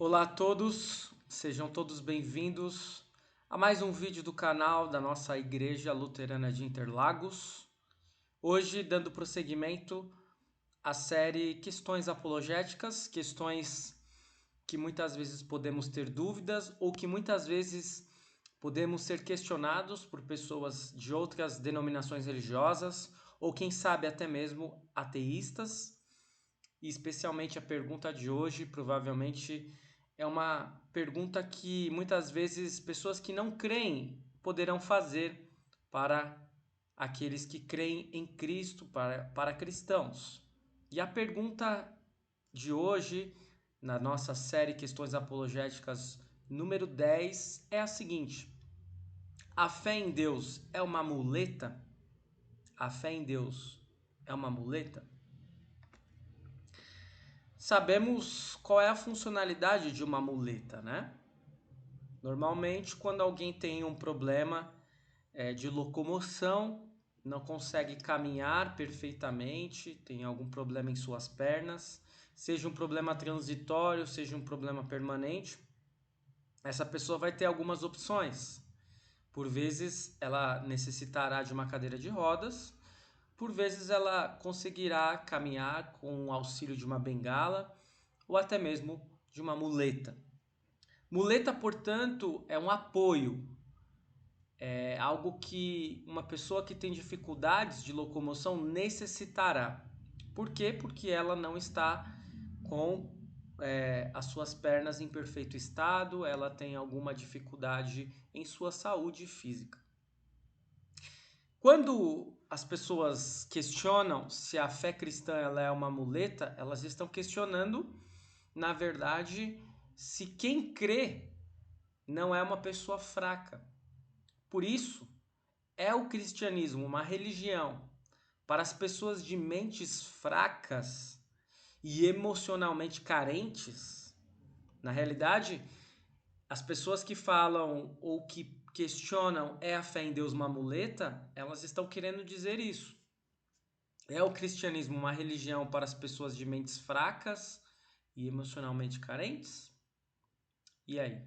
Olá a todos, sejam todos bem-vindos a mais um vídeo do canal da nossa Igreja Luterana de Interlagos. Hoje, dando prosseguimento à série Questões Apologéticas, questões que muitas vezes podemos ter dúvidas ou que muitas vezes podemos ser questionados por pessoas de outras denominações religiosas ou quem sabe até mesmo ateístas. E especialmente a pergunta de hoje provavelmente é uma pergunta que muitas vezes pessoas que não creem poderão fazer para aqueles que creem em Cristo, para cristãos. E a pergunta de hoje, na nossa série Questões Apologéticas número 10, é a seguinte: a fé em Deus é uma muleta? A fé em Deus é uma muleta? Sabemos qual é a funcionalidade de uma muleta, né? Normalmente, quando alguém tem um problema de locomoção, não consegue caminhar perfeitamente, tem algum problema em suas pernas, seja um problema transitório, seja um problema permanente, essa pessoa vai ter algumas opções. Por vezes, ela necessitará de uma cadeira de rodas, por vezes, ela conseguirá caminhar com o auxílio de uma bengala ou até mesmo de uma muleta. Muleta, portanto, é um apoio, é algo que uma pessoa que tem dificuldades de locomoção necessitará. Por quê? Porque ela não está com as suas pernas em perfeito estado, ela tem alguma dificuldade em sua saúde física. Quando as pessoas questionam se a fé cristã ela é uma muleta, elas estão questionando, na verdade, se quem crê não é uma pessoa fraca. Por isso, é o cristianismo uma religião para as pessoas de mentes fracas e emocionalmente carentes? Na realidade, as pessoas que falam ou que questionam é a fé em Deus uma muleta, elas estão querendo dizer isso. É o cristianismo uma religião para as pessoas de mentes fracas e emocionalmente carentes? E aí?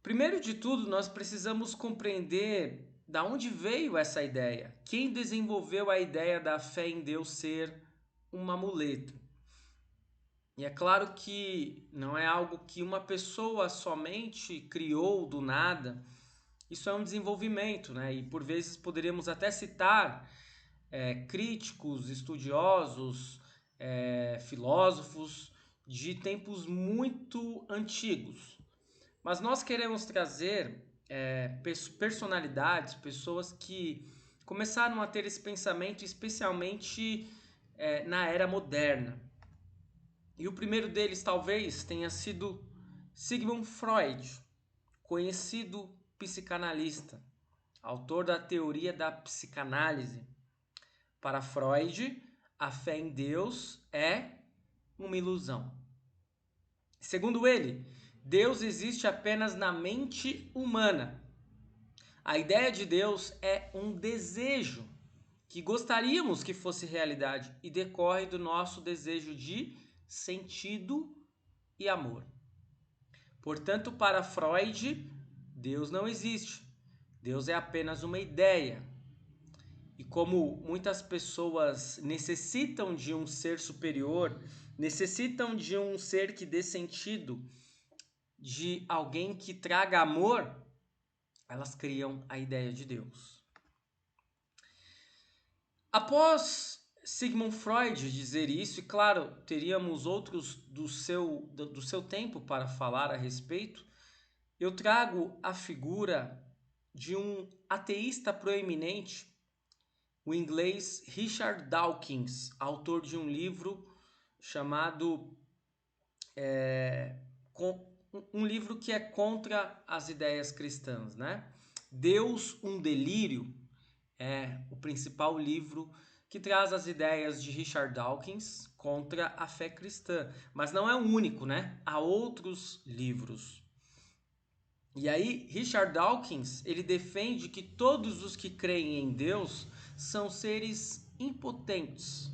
Primeiro de tudo, nós precisamos compreender da onde veio essa ideia. Quem desenvolveu a ideia da fé em Deus ser um amuleto? E é claro que não é algo que uma pessoa somente criou do nada. Isso é um desenvolvimento, né? E por vezes poderíamos até citar críticos, estudiosos, filósofos de tempos muito antigos. Mas nós queremos trazer personalidades, pessoas que começaram a ter esse pensamento, especialmente na era moderna. E o primeiro deles talvez tenha sido Sigmund Freud, conhecido psicanalista, autor da teoria da psicanálise. Para Freud, a fé em Deus é uma ilusão. Segundo ele, Deus existe apenas na mente humana. A ideia de Deus é um desejo que gostaríamos que fosse realidade e decorre do nosso desejo de sentido e amor. Portanto, para Freud, Deus não existe. Deus é apenas uma ideia. E como muitas pessoas necessitam de um ser superior, necessitam de um ser que dê sentido, de alguém que traga amor, elas criam a ideia de Deus. Após Sigmund Freud dizer isso, e claro, teríamos outros do seu tempo para falar a respeito, eu trago a figura de um ateísta proeminente, o inglês Richard Dawkins, autor de um livro chamado um livro que é contra as ideias cristãs, né? Deus, um delírio é o principal livro que traz as ideias de Richard Dawkins contra a fé cristã, mas não é o único, né? Há outros livros. E aí, Richard Dawkins, ele defende que todos os que creem em Deus são seres impotentes,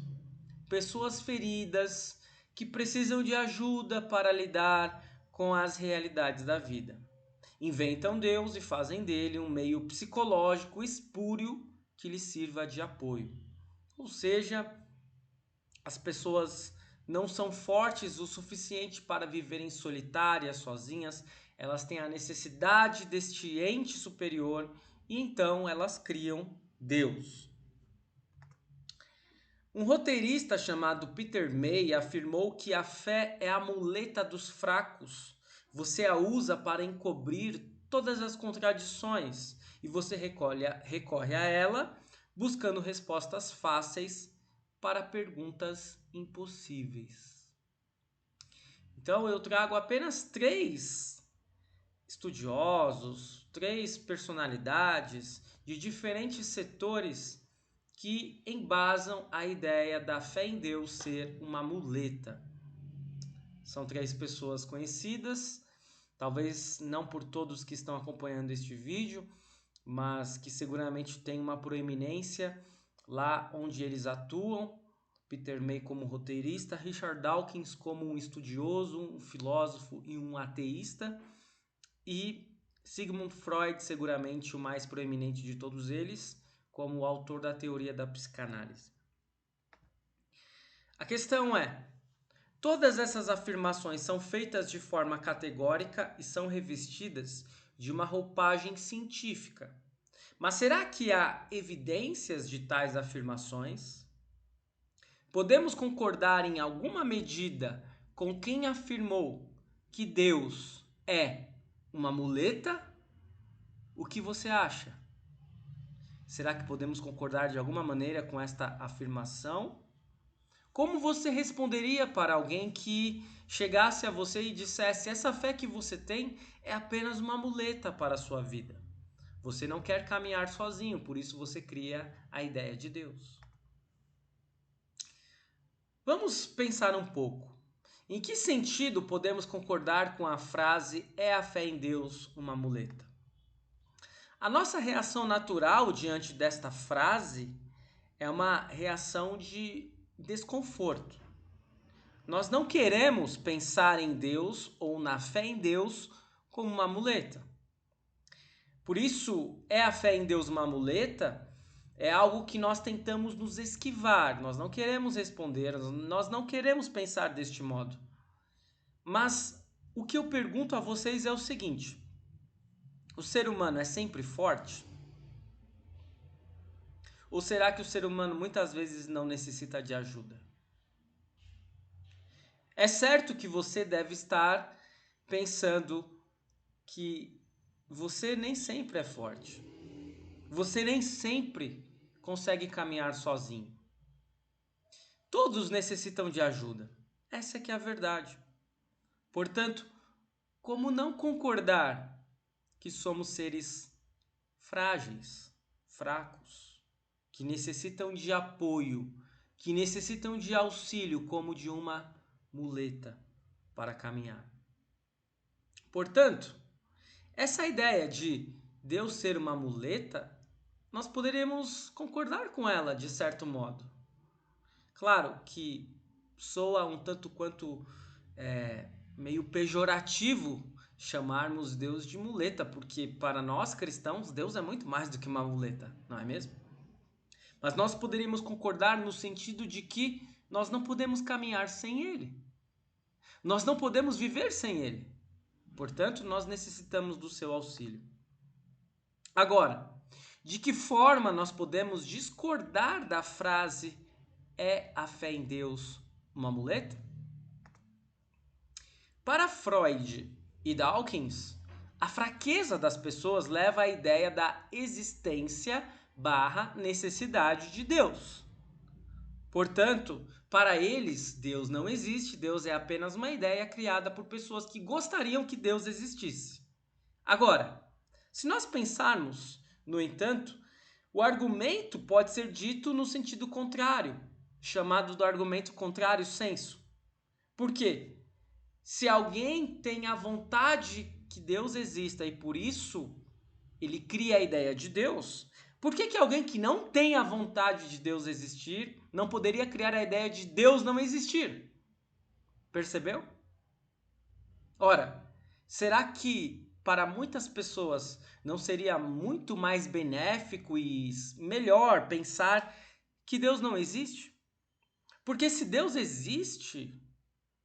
pessoas feridas que precisam de ajuda para lidar com as realidades da vida. Inventam Deus e fazem dele um meio psicológico espúrio que lhe sirva de apoio. Ou seja, as pessoas não são fortes o suficiente para viverem solitárias, sozinhas. Elas têm a necessidade deste ente superior e então elas criam Deus. Um roteirista chamado Peter May afirmou que a fé é a muleta dos fracos. Você a usa para encobrir todas as contradições e você recorre a ela buscando respostas fáceis para perguntas impossíveis. Então eu trago apenas 3 estudiosos, 3 personalidades de diferentes setores que embasam a ideia da fé em Deus ser uma muleta. São 3 pessoas conhecidas, talvez não por todos que estão acompanhando este vídeo, mas que seguramente têm uma proeminência lá onde eles atuam. Peter May como roteirista, Richard Dawkins como um estudioso, um filósofo e um ateísta, e Sigmund Freud, seguramente o mais proeminente de todos eles, como o autor da teoria da psicanálise. A questão é, todas essas afirmações são feitas de forma categórica e são revestidas de uma roupagem científica. Mas será que há evidências de tais afirmações? Podemos concordar em alguma medida com quem afirmou que Deus é uma muleta? O que você acha? Será que podemos concordar de alguma maneira com esta afirmação? Como você responderia para alguém que chegasse a você e dissesse: essa fé que você tem é apenas uma muleta para a sua vida? Você não quer caminhar sozinho, por isso você cria a ideia de Deus. Vamos pensar um pouco. Em que sentido podemos concordar com a frase "é a fé em Deus uma muleta"? A nossa reação natural diante desta frase é uma reação de desconforto. Nós não queremos pensar em Deus ou na fé em Deus como uma muleta. Por isso, é a fé em Deus uma muleta? É algo que nós tentamos nos esquivar, nós não queremos responder, nós não queremos pensar deste modo. Mas o que eu pergunto a vocês é o seguinte: o ser humano é sempre forte? Ou será que o ser humano muitas vezes não necessita de ajuda? É certo que você deve estar pensando que você nem sempre é forte. Você nem sempre consegue caminhar sozinho. Todos necessitam de ajuda. Essa é que é a verdade. Portanto, como não concordar que somos seres frágeis, fracos, que necessitam de apoio, que necessitam de auxílio como de uma muleta para caminhar? Portanto, essa ideia de Deus ser uma muleta, nós poderíamos concordar com ela de certo modo. Claro que soa um tanto quanto meio pejorativo chamarmos Deus de muleta, porque para nós cristãos Deus é muito mais do que uma muleta, não é mesmo? Mas nós poderíamos concordar no sentido de que nós não podemos caminhar sem Ele. Nós não podemos viver sem Ele. Portanto, nós necessitamos do seu auxílio. Agora, de que forma nós podemos discordar da frase "é a fé em Deus uma muleta"? Para Freud e Dawkins, a fraqueza das pessoas leva à ideia da existência / necessidade de Deus. Portanto, para eles, Deus não existe, Deus é apenas uma ideia criada por pessoas que gostariam que Deus existisse. Agora, se nós pensarmos, no entanto, o argumento pode ser dito no sentido contrário, chamado do argumento contrário senso. Por quê? Se alguém tem a vontade que Deus exista e por isso ele cria a ideia de Deus, por que alguém que não tem a vontade de Deus existir não poderia criar a ideia de Deus não existir? Percebeu? Ora, será que para muitas pessoas não seria muito mais benéfico e melhor pensar que Deus não existe? Porque se Deus existe,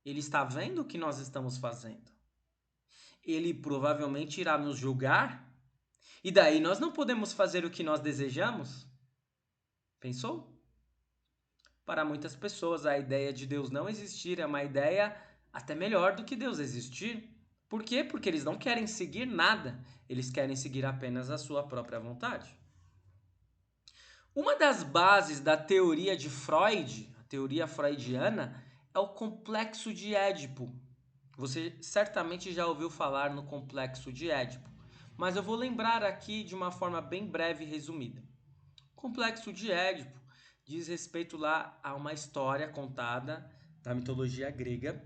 Ele está vendo o que nós estamos fazendo. Ele provavelmente irá nos julgar, e daí nós não podemos fazer o que nós desejamos. Pensou? Para muitas pessoas, a ideia de Deus não existir é uma ideia até melhor do que Deus existir. Por quê? Porque eles não querem seguir nada, eles querem seguir apenas a sua própria vontade. Uma das bases da teoria de Freud, a teoria freudiana, é o complexo de Édipo. Você certamente já ouviu falar no complexo de Édipo, mas eu vou lembrar aqui de uma forma bem breve e resumida. O complexo de Édipo diz respeito lá a uma história contada da mitologia grega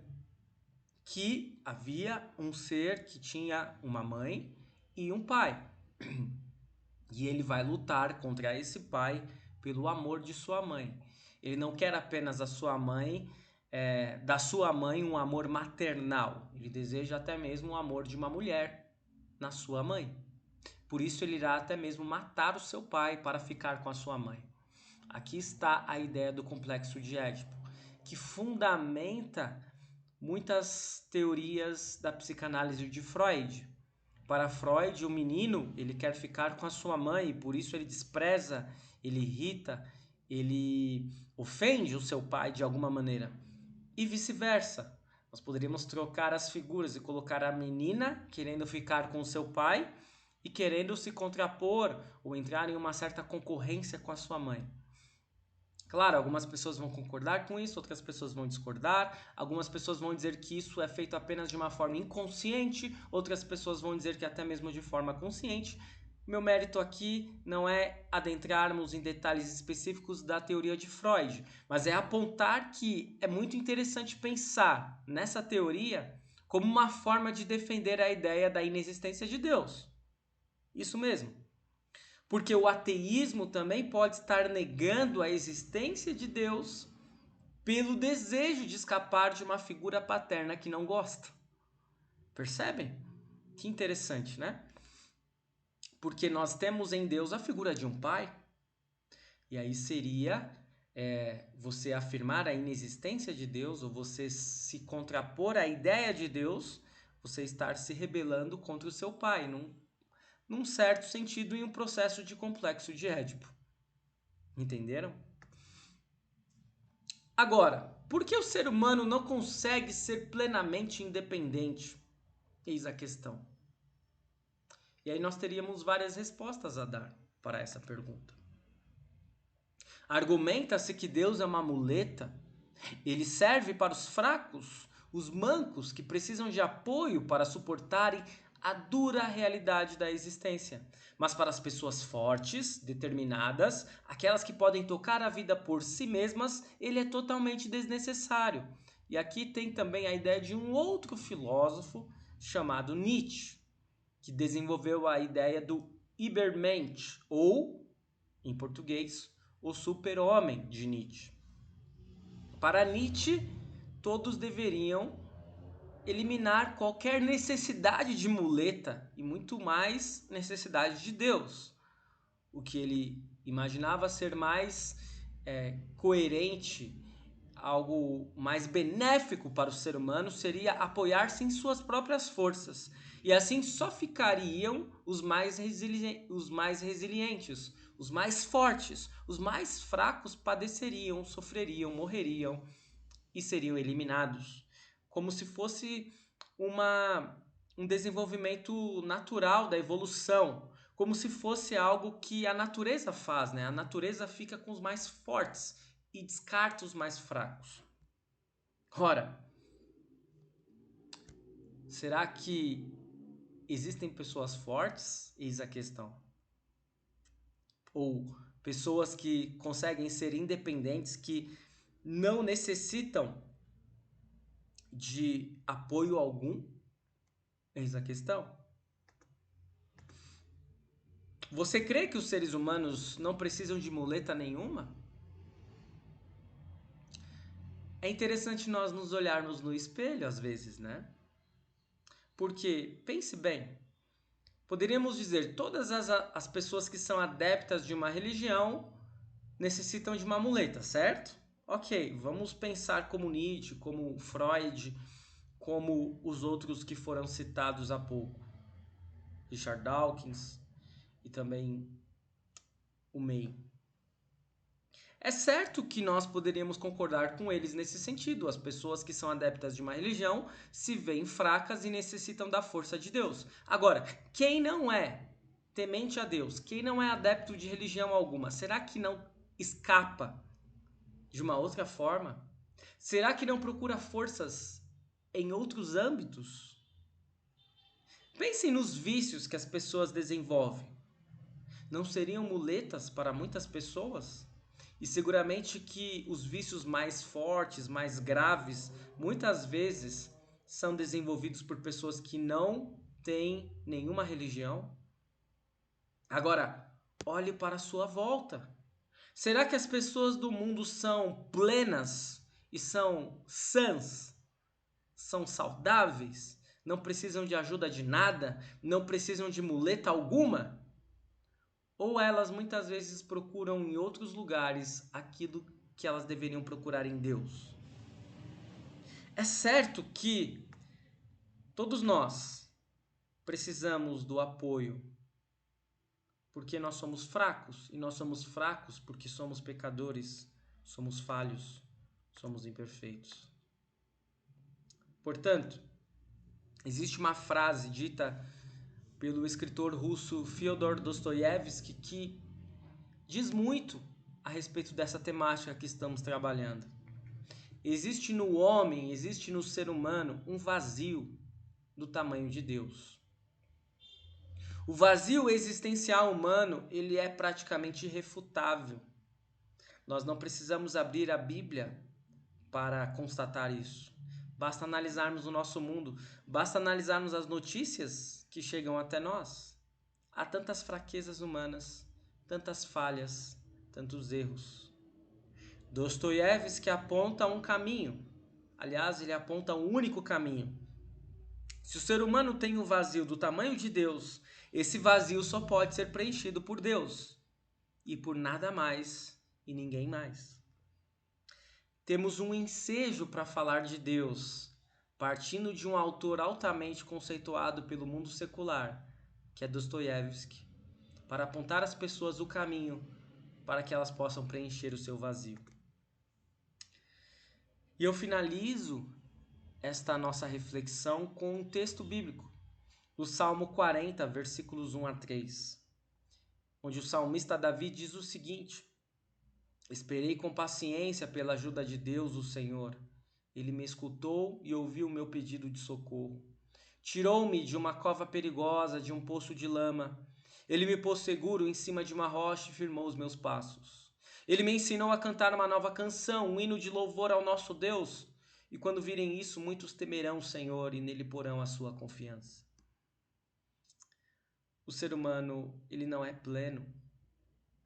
que havia um ser que tinha uma mãe e um pai. E ele vai lutar contra esse pai pelo amor de sua mãe. Ele não quer apenas a sua mãe, da sua mãe um amor maternal. Ele deseja até mesmo o amor de uma mulher na sua mãe. Por isso ele irá até mesmo matar o seu pai para ficar com a sua mãe. Aqui está a ideia do complexo de Édipo, que fundamenta muitas teorias da psicanálise de Freud. Para Freud, o menino, ele quer ficar com a sua mãe e por isso ele despreza, ele irrita, ele ofende o seu pai de alguma maneira. E vice-versa. Nós poderíamos trocar as figuras e colocar a menina querendo ficar com o seu pai e querendo se contrapor ou entrar em uma certa concorrência com a sua mãe. Claro, algumas pessoas vão concordar com isso, outras pessoas vão discordar, algumas pessoas vão dizer que isso é feito apenas de uma forma inconsciente, outras pessoas vão dizer que até mesmo de forma consciente. Meu mérito aqui não é adentrarmos em detalhes específicos da teoria de Freud, mas é apontar que é muito interessante pensar nessa teoria como uma forma de defender a ideia da inexistência de Deus. Isso mesmo. Porque o ateísmo também pode estar negando a existência de Deus pelo desejo de escapar de uma figura paterna que não gosta. Percebem? Que interessante, né? Porque nós temos em Deus a figura de um pai, e aí seria você afirmar a inexistência de Deus, ou você se contrapor à ideia de Deus, você estar se rebelando contra o seu pai, num certo sentido, em um processo de complexo de Édipo. Entenderam? Agora, por que o ser humano não consegue ser plenamente independente? Eis a questão. E aí nós teríamos várias respostas a dar para essa pergunta. Argumenta-se que Deus é uma muleta, ele serve para os fracos, os mancos que precisam de apoio para suportarem a dura realidade da existência. Mas para as pessoas fortes, determinadas, aquelas que podem tocar a vida por si mesmas, ele é totalmente desnecessário. E aqui tem também a ideia de um outro filósofo chamado Nietzsche, que desenvolveu a ideia do Übermensch, ou, em português, o super-homem de Nietzsche. Para Nietzsche, todos deveriam eliminar qualquer necessidade de muleta e muito mais necessidade de Deus. O que ele imaginava ser mais coerente, algo mais benéfico para o ser humano seria apoiar-se em suas próprias forças. E assim só ficariam os mais resilientes, os mais fortes. Os mais fracos padeceriam, sofreriam, morreriam e seriam eliminados. Como se fosse um desenvolvimento natural da evolução. Como se fosse algo que a natureza faz, né? A natureza fica com os mais fortes e descarta os mais fracos. Ora, será que existem pessoas fortes? Eis a questão. Ou pessoas que conseguem ser independentes, que não necessitam de apoio algum? Eis a questão. Você crê que os seres humanos não precisam de muleta nenhuma? É interessante nós nos olharmos no espelho às vezes, né? Porque, pense bem, poderíamos dizer todas as pessoas que são adeptas de uma religião necessitam de uma muleta, certo? Ok, vamos pensar como Nietzsche, como Freud, como os outros que foram citados há pouco, Richard Dawkins e também o May. É certo que nós poderíamos concordar com eles nesse sentido. As pessoas que são adeptas de uma religião se veem fracas e necessitam da força de Deus. Agora, quem não é temente a Deus, quem não é adepto de religião alguma, será que não escapa de uma outra forma? Será que não procura forças em outros âmbitos? Pensem nos vícios que as pessoas desenvolvem. Não seriam muletas para muitas pessoas? E seguramente que os vícios mais fortes, mais graves, muitas vezes são desenvolvidos por pessoas que não têm nenhuma religião. Agora, olhe para a sua volta. Será que as pessoas do mundo são plenas e são sãs? São saudáveis? Não precisam de ajuda de nada? Não precisam de muleta alguma? Ou elas muitas vezes procuram em outros lugares aquilo que elas deveriam procurar em Deus? É certo que todos nós precisamos do apoio, porque nós somos fracos, e nós somos fracos porque somos pecadores, somos falhos, somos imperfeitos. Portanto, existe uma frase dita pelo escritor russo Fyodor Dostoiévski que diz muito a respeito dessa temática que estamos trabalhando. Existe no homem, existe no ser humano um vazio do tamanho de Deus. O vazio existencial humano, ele é praticamente irrefutável. Nós não precisamos abrir a Bíblia para constatar isso. Basta analisarmos o nosso mundo, basta analisarmos as notícias que chegam até nós. Há tantas fraquezas humanas, tantas falhas, tantos erros. Dostoiévski aponta um caminho. Aliás, ele aponta um único caminho. Se o ser humano tem um vazio do tamanho de Deus, esse vazio só pode ser preenchido por Deus e por nada mais e ninguém mais. Temos um ensejo para falar de Deus, partindo de um autor altamente conceituado pelo mundo secular, que é Dostoiévski, para apontar às pessoas o caminho para que elas possam preencher o seu vazio. E eu finalizo esta nossa reflexão com um texto bíblico, do Salmo 40, versículos 1 a 3, onde o salmista Davi diz o seguinte: Esperei com paciência pela ajuda de Deus, o Senhor. Ele me escutou e ouviu o meu pedido de socorro. Tirou-me de uma cova perigosa, de um poço de lama. Ele me pôs seguro em cima de uma rocha e firmou os meus passos. Ele me ensinou a cantar uma nova canção, um hino de louvor ao nosso Deus. E quando virem isso, muitos temerão o Senhor e nele porão a sua confiança. O ser humano, ele não é pleno.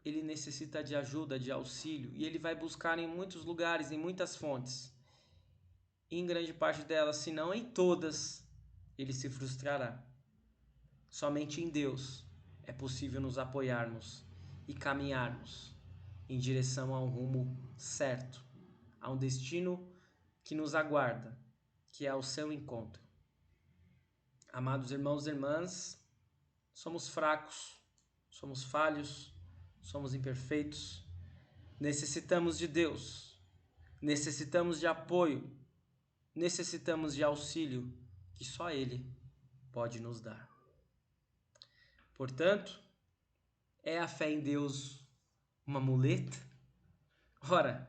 Ele necessita de ajuda, de auxílio, e ele vai buscar em muitos lugares, em muitas fontes. E em grande parte delas, se não em todas, ele se frustrará. Somente em Deus é possível nos apoiarmos e caminharmos em direção a um rumo certo, a um destino que nos aguarda, que é o seu encontro. Amados irmãos e irmãs, somos fracos, somos falhos, somos imperfeitos, necessitamos de Deus, necessitamos de apoio, necessitamos de auxílio que só Ele pode nos dar. Portanto, é a fé em Deus uma muleta? Ora,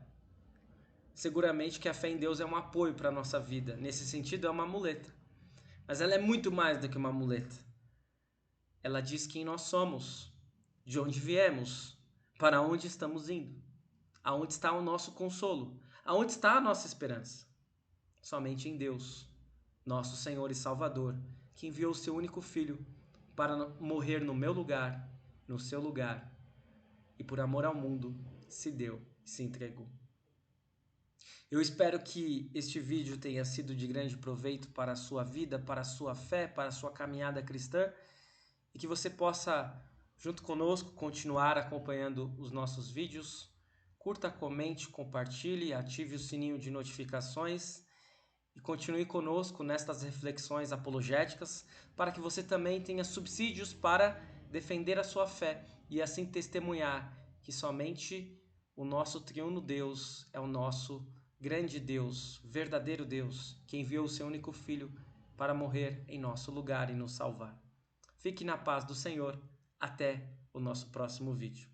seguramente que a fé em Deus é um apoio para a nossa vida. Nesse sentido, é uma muleta. Mas ela é muito mais do que uma muleta. Ela diz quem nós somos, de onde viemos, para onde estamos indo, aonde está o nosso consolo, aonde está a nossa esperança. Somente em Deus, nosso Senhor e Salvador, que enviou o seu único Filho para morrer no meu lugar, no seu lugar, e por amor ao mundo, se deu e se entregou. Eu espero que este vídeo tenha sido de grande proveito para a sua vida, para a sua fé, para a sua caminhada cristã e que você possa, junto conosco, continuar acompanhando os nossos vídeos. Curta, comente, compartilhe, ative o sininho de notificações e continue conosco nestas reflexões apologéticas para que você também tenha subsídios para defender a sua fé e assim testemunhar que somente o nosso triuno Deus é o nosso grande Deus, verdadeiro Deus, que enviou o seu único Filho para morrer em nosso lugar e nos salvar. Fique na paz do Senhor. Até o nosso próximo vídeo.